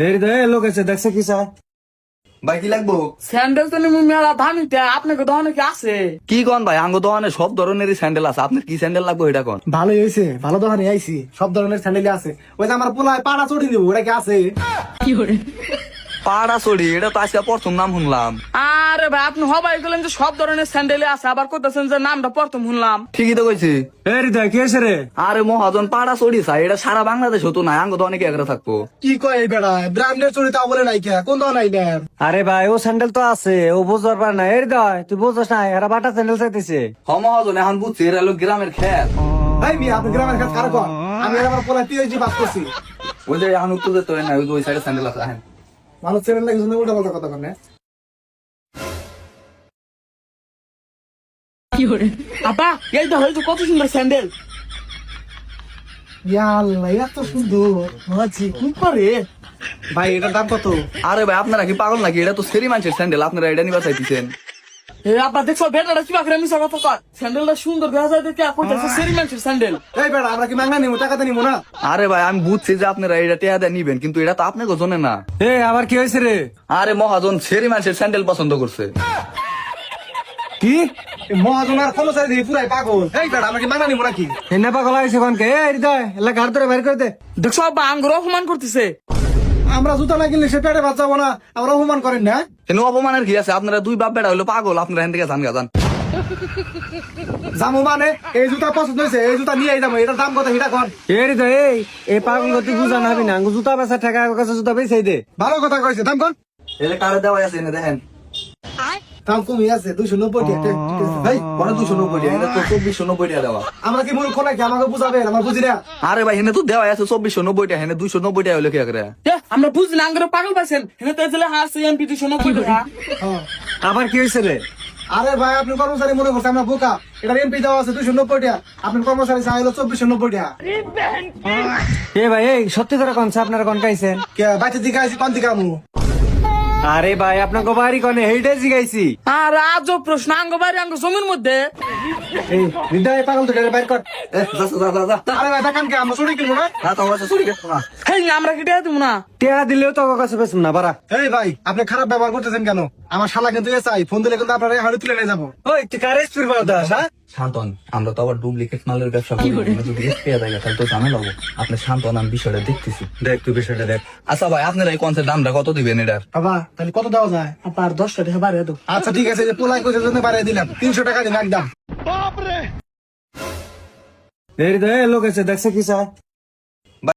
এই রে লোক আছে দেখছে কি চায় ভাই কি লাগবো? স্যান্ডেল তো নিমু মেলা দামিতে আপনাকে দহনে কি আছে? কি কন ভাই, আঙ্গ দোকানে সব ধরনেরই স্যান্ডেল আছে, আপনার কি স্যান্ডেল লাগবে এটা কন। ভালোই হয়েছে, ভালো দোকানে আইছি, সব ধরনের স্যান্ডেল আছে। ওই যে আমার পোলায় পাড়া চড়ি দিব, ওটা কি আছে? পাড়া চড়ি, এটা তো আজকে প্রথম নাম শুনলাম। আরে ভাই আপনি হবাই গেলেন যে সব ধরনের স্যান্ডেল আছে, আবার করতেছেন যে নামটা প্রথম শুনলাম। ঠিকই তো কইছি। এই হৃদয় কি আছে রে? আরে মহাজন পাড়া চড়ি চাই, এটা সারা বাংলাদেশ হতো না, আঙ্গ দোকানে কি একরা থাকবো। কি কয় এই বেড়া, ব্র্যান্ডের চড়ি তা বলে নাই কে, কোন দোকান আইলে? আরে ভাই ও স্যান্ডেল তো আছে, ও বুঝবার পার না। এই হৃদয় তুই বুঝছ না, এরা বাটা স্যান্ডেল চাইতেছে। হ মহাজন, এখন বুঝছি এরা হলো গ্রামের খেত। ভাই মিয়া আপনি গ্রামের কাজ কার কর, আমি আমার পোলায় পিএইচডি পাস করছি। ওই যে এখন উত্তর যেতে হয় না, ওই সাইডে স্যান্ডেল আছে। হ্যাঁ মানুষ চ্যানেল লাগে শুনে উল্টা পাল্টা কথা কর না। আপা এই তো হয়েছে কত সুন্দর স্যান্ডেল। ইয়া আল্লাহ এত সুন্দর মাঝি কি করে ভাই, এটার দাম কত? আরে ভাই আপনারা কি পাগল নাকি, এটা তো সেরি মানুষের স্যান্ডেল, আপনারা এটা নিবা চাইতেছেন। এ আপা দেখছো বেটাটা কি বাকরে মিশা কথা কয়, স্যান্ডেলটা সুন্দর দেখা যায় দেখে কইতাছে সেরিমেন্টের স্যান্ডেল। এই বেড়া আমরা কি মাংনা নিমু, টাকাতে নিমু না? আরে ভাই আমি বুঝছি যে আপনারা এটা টেয়া দিয়ে নিবেন, কিন্তু এটা তো আপনাকে জনে না। এ আবার কি হয়েছে রে? আরে মহাজন সেরি মানুষের স্যান্ডেল পছন্দ করছে। কি মহাজনার কর্মচারী দিয়ে পুরাই পাগল। এই বেড়া আমরা কি মাংনা নিমু নাকি? এনে পাগল হয়েছে কোনকে? এই হৃদয় এলা ঘর ধরে বের করে দে। দেখছো আব্বা আঙ্গুর অপমান করতেছে। আমরা জুতা না কিনলে সে পেটে ভাত যাবো না, আমরা অপমান করেন না? কেন অপমানের কি আছে, আপনারা দুই বাপ বেড়া হলো পাগল, আপনারা এখান থেকে জান গাজান। জামু মানে এই জুতা পছন্দ হয়েছে, এই জুতা নিয়ে যাবো, এটার দাম কত হিটা কর। এই হৃদয় এই পাগল গতি বুঝা না হবি না, জুতা বেচা টাকা কাছে জুতা বেচাই দে। ভালো কথা কইছে, দাম কর। এটা কারে দেওয়া আছে এনে দেখেন। দাম কমই আছে 290 টাকা। ভাই পরে 290 টাকা, এটা তো 2490 টাকা দেওয়া। আমরা কি মূর্খ নাকি, আমাকে বুঝাবে? আমার বুঝি না। আরে ভাই এনে তো দেওয়া আছে 2490 টাকা, এনে 290 টাকা হলো কি করে। আমরা বুঝি না আঙ্গুর পাগল পাইছেন, হেনে তো এজলে হাসি এমপি 290 টাকা। আবার কি হয়েছে রে? আরে ভাই আপনি কর্মচারী মনে করছে আমরা বোকা, এটা এমপি দেওয়া আছে 290 টাকা, আপনার কর্মচারী চাইলো 2490 টাকা। এ ভাই এই সত্যি করে কোন আপনারা কোন গাইছেন? কে বাইতে দিকে আইছি, কোন দিকে আমু? আরে ভাই আপনাকে বাড়ি কোনে, হেইটাই জিগাইছি। আর আজব প্রশ্ন, আঙ্গ বাড়ি আঙ্গ জমির মধ্যে। এই হৃদয় পাগল তো বাইর কর। যা। আরে ভাই দেখান কে আমরা চুরি কিনবো না? না তোমার কাছে চুরি করতে না। হেই আমরা কি দেয়া দিব না? টেয়া দিলেও তো কাছে পেছন না বাড়া। এই ভাই আপনি খারাপ ব্যবহার করতেছেন কেন? আমার শালা কিন্তু এসআই, ফোন দিলে কিন্তু আপনারা হাড়ি তুলে নিয়ে যাবো। ওই তুই কারে স্পিড বাড়াস? হ্যাঁ শান্তন, আমরা তো আবার ডুপ্লিকেট মালের ব্যবসা করি, আমরা যদি পেয়ে থাকে তাহলে তো ঝামেলা হবো। আপনি শান্তন, আমি বিষয়টা দেখতেছি। দেখ তুই বিষয়টা দেখ। আচ্ছা ভাই আপনারা এই কনসেপ্ট দামটা কত দিবেন এটার? বাবা তাহলে কত দেওয়া যায়? আপা আর 10 টাকা বাড়িয়ে দাও। আচ্ছা ঠিক আছে, যে পোলাই কইছে জন্য বাড়িয়ে দিলাম, 300 টাকা দিন একদম। বাপ রে এই রে লোক আছে দেখছে কি চায়